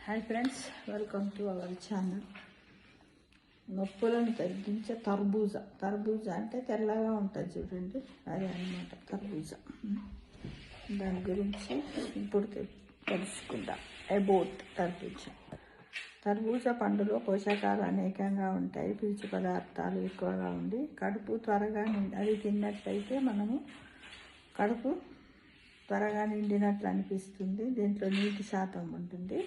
Hi friends, welcome to our channel. నొప్పులను తగ్గించే తర్బూజా అంటే తెల్లగా ఉంటుంది చూడండి, అదే అన్నమాట తర్బూజా. దాని గురించి ఇప్పుడు తెలుసుకుందాం. అబౌట్ తర్బూజా పండులో పోషకాలు అనేకంగా ఉంటాయి. పీచు పదార్థాలు ఎక్కువగా ఉండి కడుపు త్వరగా అది తిన్నట్లయితే మనము కడుపు త్వరగా నిండినట్లు అనిపిస్తుంది. దీంట్లో నీటి శాతం ఉంటుంది.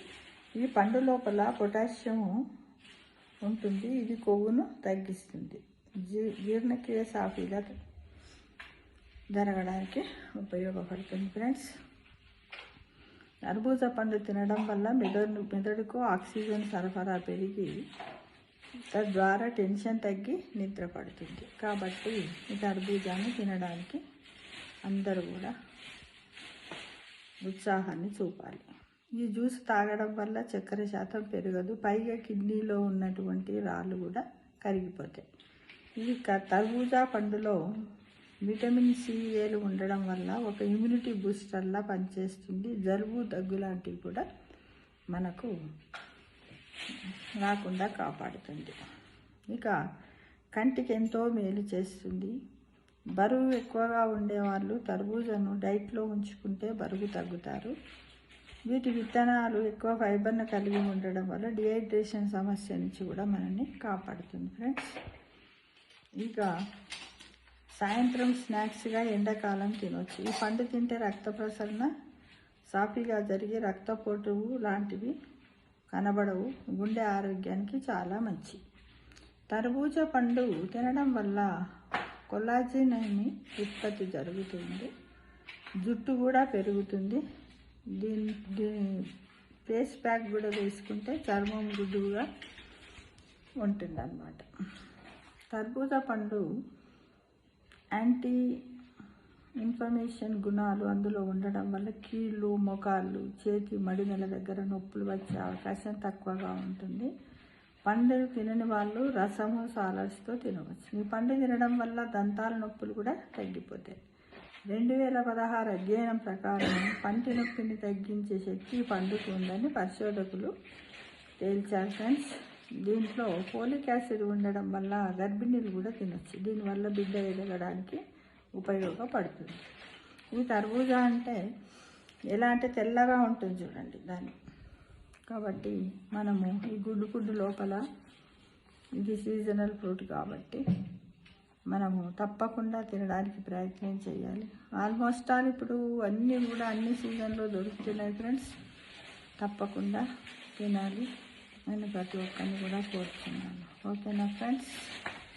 ఈ పండు లోపల పొటాషియం ఉంటుంది. ఇది కొవ్వును తగ్గిస్తుంది. జీర్ణక్రియ సాఫీగా జరగడానికి ఉపయోగపడుతుంది. ఫ్రెండ్స్, తర్బూజా పండు తినడం వల్ల మెదడుకు ఆక్సిజన్ సరఫరా పెరిగి తద్వారా టెన్షన్ తగ్గి నిద్ర పడుతుంది. కాబట్టి ఈ తర్బూజాను తినడానికి అందరూ కూడా ఉత్సాహాన్ని చూపాలి. ఈ జ్యూస్ తాగడం వల్ల చక్కెర శాతం పెరగదు, పైగా కిడ్నీలో ఉన్నటువంటి రాళ్ళు కూడా కరిగిపోతాయి. ఈ తర్బూజా పండులో విటమిన్ సిఏలు ఉండడం వల్ల ఒక ఇమ్యూనిటీ బూస్టర్లా పనిచేస్తుంది. జలుబు దగ్గు లాంటివి కూడా మనకు రాకుండా కాపాడుతుంది. ఇక కంటికి ఎంతో మేలు చేస్తుంది. బరువు ఎక్కువగా ఉండేవాళ్ళు తర్బూజాను డైట్లో ఉంచుకుంటే బరువు తగ్గుతారు. వీటి విత్తనాలు ఎక్కువ ఫైబర్ను కలిగి ఉండడం వల్ల డిహైడ్రేషన్ సమస్య నుంచి కూడా మనల్ని కాపాడుతుంది. ఫ్రెండ్స్, ఇక సాయంత్రం స్నాక్స్గా ఎండాకాలం తినవచ్చు. ఈ పండు తింటే రక్త ప్రసరణ సాఫీగా జరిగి రక్తపోటు లాంటివి కనబడవు. గుండె ఆరోగ్యానికి చాలా మంచి. తర్బూజా పండు తినడం వల్ల కొల్లాజెన్ ఉత్పత్తి జరుగుతుంది. జుట్టు కూడా పెరుగుతుంది. దీని ఫేస్ ప్యాక్ కూడా వేసుకుంటే చర్మం గుడ్డుగా ఉంటుంది అన్నమాట. తర్బూజా పండు యాంటీ ఇన్ఫ్లమేషన్ గుణాలు అందులో ఉండడం వల్ల కీళ్ళు, మోకాళ్ళు, చేతి మడిమెల దగ్గర నొప్పులు వచ్చే అవకాశం తక్కువగా ఉంటుంది. పండు తినని వాళ్ళు రసము, సాలడ్స్తో తినవచ్చు. ఈ పండు తినడం వల్ల దంతాల నొప్పులు కూడా తగ్గిపోతాయి. 2016 అధ్యయనం ప్రకారం పంటి నొప్పిని తగ్గించే శక్తి ఈ పండుకు ఉందని పరిశోధకులు తేల్చారు. ఫ్రెండ్స్, దీంట్లో ఫోలిక్ యాసిడ్ ఉండడం వల్ల గర్భిణీలు కూడా తినచ్చు. దీనివల్ల బిడ్డ ఎదగడానికి ఉపయోగపడుతుంది. ఈ తర్బూజా అంటే ఎలా అంటే తెల్లగా ఉంటుంది చూడండి దాన్ని. కాబట్టి మనము ఈ గుడ్డు లోపల ఇది సీజనల్ ఫ్రూట్ కాబట్టి మనము తప్పకుండా తినడానికి ప్రయత్నం చేయాలి. ఆల్మోస్ట్ ఆల్ ఇప్పుడు అన్ని సీజన్లో దొరుకుతున్నాయి. ఫ్రెండ్స్, తప్పకుండా తినాలి. నేను ప్రతి ఒక్కరిని కూడా కోరుతున్నాను. ఓకేనా ఫ్రెండ్స్?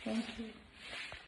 Thank you.